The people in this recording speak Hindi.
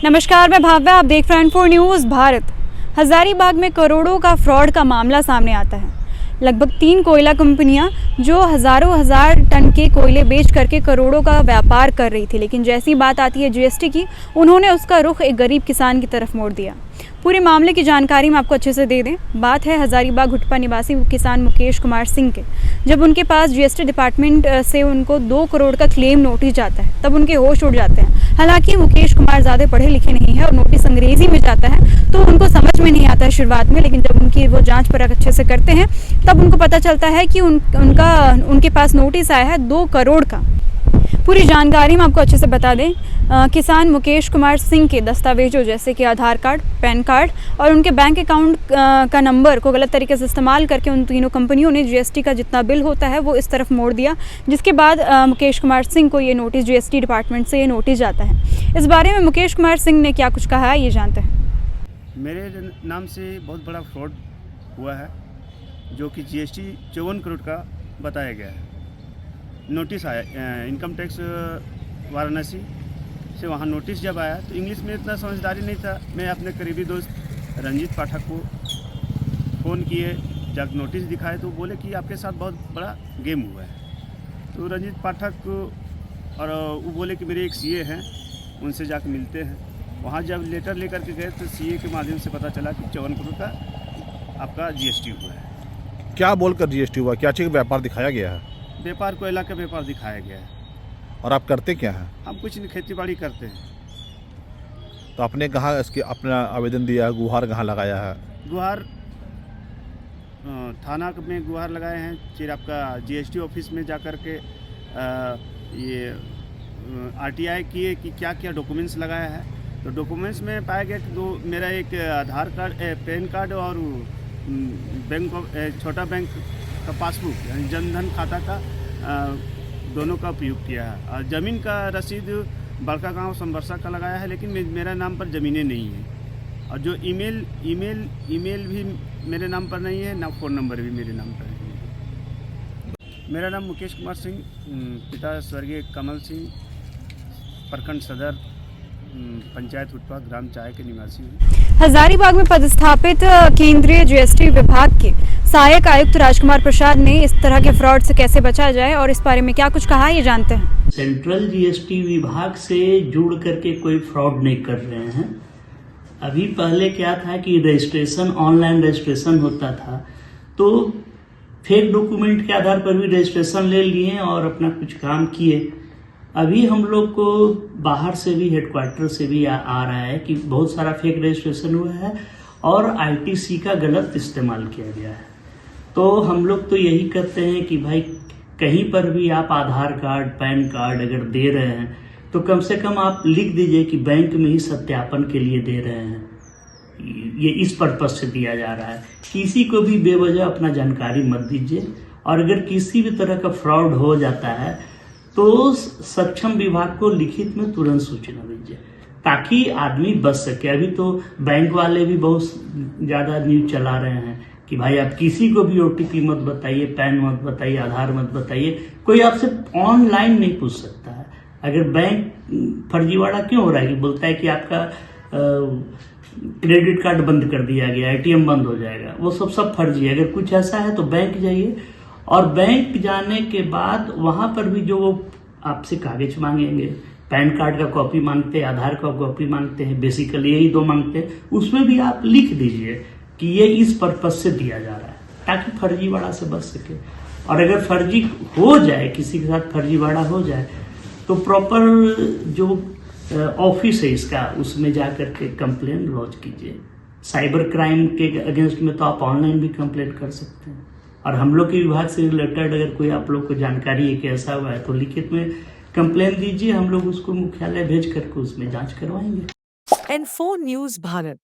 नमस्कार, मैं भाव्या, आप देख रहे हैं N4 न्यूज़ भारत। हजारीबाग में करोड़ों का फ्रॉड का मामला सामने आता है। लगभग 3 कोयला कंपनियां जो हजारों हजार टन के कोयले बेच करके करोड़ों का व्यापार कर रही थी, लेकिन जैसी बात आती है जीएसटी की, उन्होंने उसका रुख एक गरीब किसान की तरफ मोड़ दिया। पूरे मामले की जानकारी मैं आपको अच्छे से दे दें। बात है हजारीबाग घुटपा निवासी किसान मुकेश कुमार सिंह के। जब उनके पास जीएसटी डिपार्टमेंट से उनको 2 करोड़ का क्लेम नोटिस जाता है, तब उनके होश उड़ जाते हैं। हालांकि मुकेश कुमार ज़्यादा पढ़े लिखे नहीं है और नोटिस अंग्रेजी में जाता है, तो उनको समझ में नहीं आता है शुरुआत में, लेकिन जब उनकी वो जांच परख अच्छे से करते हैं तब उनको पता चलता है कि उनके पास नोटिस आया है 2 करोड़ का। पूरी जानकारी मैं आपको अच्छे से बता दें। किसान मुकेश कुमार सिंह के दस्तावेजों जैसे कि आधार कार्ड, पैन कार्ड और उनके बैंक अकाउंट का नंबर को गलत तरीके से इस्तेमाल करके उन तीनों कंपनियों ने जीएसटी का जितना बिल होता है वो इस तरफ मोड़ दिया, जिसके बाद मुकेश कुमार सिंह को ये नोटिस जीएसटी डिपार्टमेंट से ये नोटिस जाता है। इस बारे में मुकेश कुमार सिंह ने क्या कुछ कहा है, ये जानते हैं। मेरे नाम से बहुत बड़ा फ्रॉड हुआ है, जो कि जीएसटी 54 करोड़ का बताया गया है। नोटिस आया इनकम टैक्स वाराणसी से, वहाँ नोटिस जब आया तो इंग्लिश में इतना समझदारी नहीं था। मैं अपने करीबी दोस्त रंजीत पाठक को फ़ोन किए, जब नोटिस दिखाए तो बोले कि आपके साथ बहुत बड़ा गेम हुआ है। तो रंजीत पाठक और वो बोले कि मेरे एक सीए हैं, उनसे जाकर मिलते हैं। वहाँ जब लेटर लेकर के गए तो सीए के माध्यम से पता चला कि 54 करोड़ का आपका जीएसटी हुआ है। क्या बोलकर जीएसटी हुआ? क्या चीज़ का व्यापार दिखाया गया है? व्यापार, कोयला का व्यापार दिखाया गया है। और आप करते क्या हैं? हम कुछ नहीं, खेती बाड़ी करते हैं। तो आपने कहाँ इसके अपना आवेदन दिया, गुहार कहाँ लगाया है? गुहार थाना में गुहार लगाए हैं, फिर आपका जीएसटी ऑफिस में जाकर के ये आरटीआई किए कि क्या क्या डॉक्यूमेंट्स लगाया है। तो डॉक्यूमेंट्स में पाया गया कि मेरा एक आधार कार्ड, पैन कार्ड और छोटा बैंक का पासबुक यानी जनधन खाता का दोनों का उपयोग किया है। और ज़मीन का रसीद बड़का गांव संबरसा का लगाया है, लेकिन मेरा नाम पर ज़मीनें नहीं हैं। और जो ईमेल भी मेरे नाम पर नहीं है, ना फ़ोन नंबर भी मेरे नाम पर नहीं है। मेरा नाम मुकेश कुमार सिंह, पिता स्वर्गीय कमल सिंह, प्रखंड सदर, पंचायत हुटपा, ग्राम चाय के निवासी हूँ। हजारीबाग में पदस्थापित केंद्रीय जीएसटी विभाग के सहायक आयुक्त राजकुमार प्रसाद ने इस तरह के फ्रॉड से कैसे बचा जाए और इस बारे में क्या कुछ कहा, ये जानते हैं। सेंट्रल जीएसटी विभाग से जुड़ करके कोई फ्रॉड नहीं कर रहे हैं। अभी पहले क्या था कि रजिस्ट्रेशन, ऑनलाइन रजिस्ट्रेशन होता था, तो फेक डॉक्यूमेंट के आधार पर भी रजिस्ट्रेशन ले लिए और अपना कुछ काम किए। अभी हम लोग को बाहर से भी, हेडक्वार्टर से भी आ रहा है कि बहुत सारा फेक रजिस्ट्रेशन हुआ है और आईटीसी का गलत इस्तेमाल किया गया है। तो हम लोग तो यही करते हैं कि भाई कहीं पर भी आप आधार कार्ड, पैन कार्ड अगर दे रहे हैं तो कम से कम आप लिख दीजिए कि बैंक में ही सत्यापन के लिए दे रहे हैं, ये इस पर्पज से दिया जा रहा है। किसी को भी बेवजह अपना जानकारी मत दीजिए, और अगर किसी भी तरह का फ्रॉड हो जाता है तो सक्षम विभाग को लिखित में तुरंत सूचना दीजिए, ताकि आदमी बच सके। अभी तो बैंक वाले भी बहुत ज़्यादा न्यूज चला रहे हैं कि भाई आप किसी को भी ओटीपी मत बताइए, पैन मत बताइए, आधार मत बताइए। कोई आपसे ऑनलाइन नहीं पूछ सकता है। अगर बैंक फर्जीवाड़ा क्यों हो रहा है कि बोलता है कि आपका क्रेडिट कार्ड बंद कर दिया गया, एटीएम बंद हो जाएगा, वो सब फर्जी है। अगर कुछ ऐसा है तो बैंक जाइए, और बैंक जाने के बाद वहां पर भी जो वो आपसे कागज मांगेंगे, पैन कार्ड का कॉपी मांगते हैं, आधार का कॉपी मांगते हैं, बेसिकली यही 2 मांगते हैं, उसमें भी आप लिख दीजिए कि ये इस पर्पज से दिया जा रहा है, ताकि फर्जीवाड़ा से बच सके। और अगर फर्जी हो जाए, किसी के साथ फर्जीवाड़ा हो जाए, तो प्रॉपर जो ऑफिस है इसका, उसमें जाकर के कंप्लेन लॉन्च कीजिए। साइबर क्राइम के अगेंस्ट में तो आप ऑनलाइन भी कंप्लेन कर सकते हैं। और हम लोग के विभाग से रिलेटेड अगर कोई आप लोग को जानकारी है कि ऐसा हुआ है तो लिखित में कंप्लेन दीजिए, हम लोग उसको मुख्यालय भेज करके उसमें जांच करवाएंगे। N4 news Bharat.